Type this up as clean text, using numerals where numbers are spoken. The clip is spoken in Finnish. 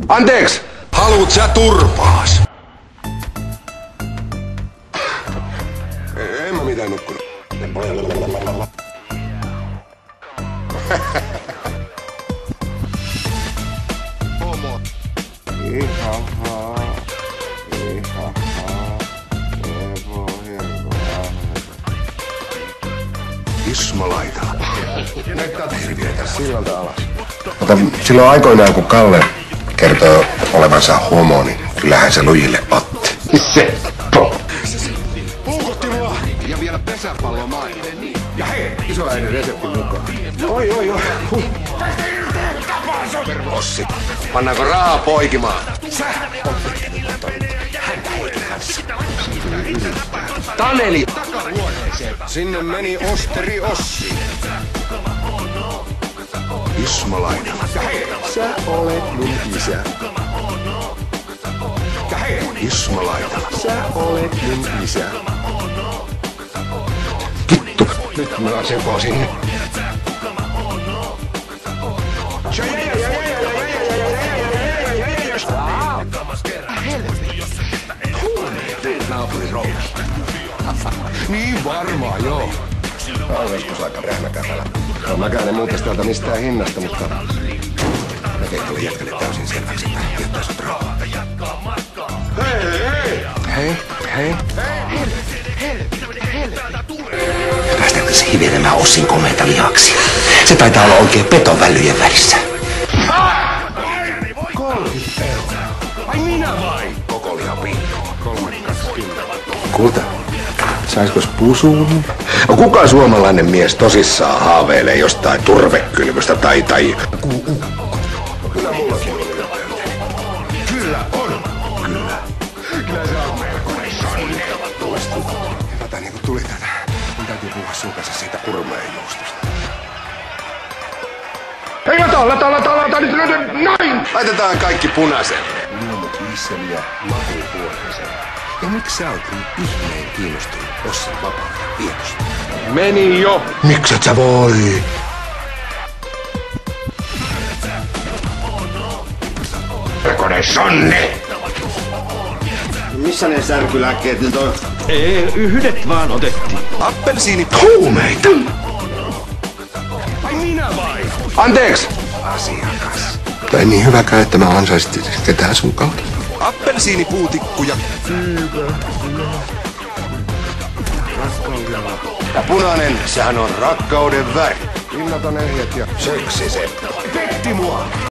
Anteeksi! Haluut sä turpaas? En mä mitään nukkunut. Homo. Ihahaa. Ismo Laitala. Näyttää hirviötä sillalta alas. Mutta silloin aikoinaan, kun Kalle kertoo olevansa homo, niin kyllähän se lujille otti. Seppo! Puukotti mua! Ja vielä pesäpallo maailmaan. Ja hei, isoäidin reseptin mukaan. Oi. Ossi. Pannaanko rahaa poikimaan? Taneli! Sinne meni Osteri Ossi. Ismo Laitala. Sä olet mun isä. Ja hei, Ismo Laitala. sä olet mun isä. Vittu. Nyt mä sekoisin. Naapuri rouvi. Niin varmaan, joo. Tää on joskus aika rähmäkäpälä. No mäkään en muuta täältä mistään hinnasta, mutta Näkee tuolle jätkälle täysin selväksi, että jättää sut rauhaan. hei. Päästätkö hivelemään Ossin komeita lihaksia? Se taitaa olla oikein petovälyjen välissä. 30 €. Ai minä vai? Koko liha piikko. 320. Kulta, saisikos pusuun? No, kuka suomalainen mies tosissaan haaveilee jostain turvekylvystä tai Kyllä mullakin oli ylpeyttä. Kyllä on. Kyllä se on melkoinen sonne. Tätä niinku tuli tätä. Mun täytyy puhua sun kanssa siitä kurmeen juustosta. Hei, lata, nyt, noin! Laitetaan kaikki punaiselle. Ilman dieseliä makuuhuoneeseen. Ja miksi sä oot niin ihmeen kiinnostunut Ossin vapauden vietosta? Meni jo. Mikset sä voi? Melkoinen sonne. Missä ne särkylääkkeet nyt on? Yhdet vaan otettiin. Appelsiini huumeita. Ai minä vai? Anteeksi! Asiakas. Tai niin hyväkään, että mä ansaisin ketään sun kautta. Appelsiinipuutikkuja. Ja punainen, sehän on rakkauden väri. Hinnat on ehjät ja Seksi se. Petti mua.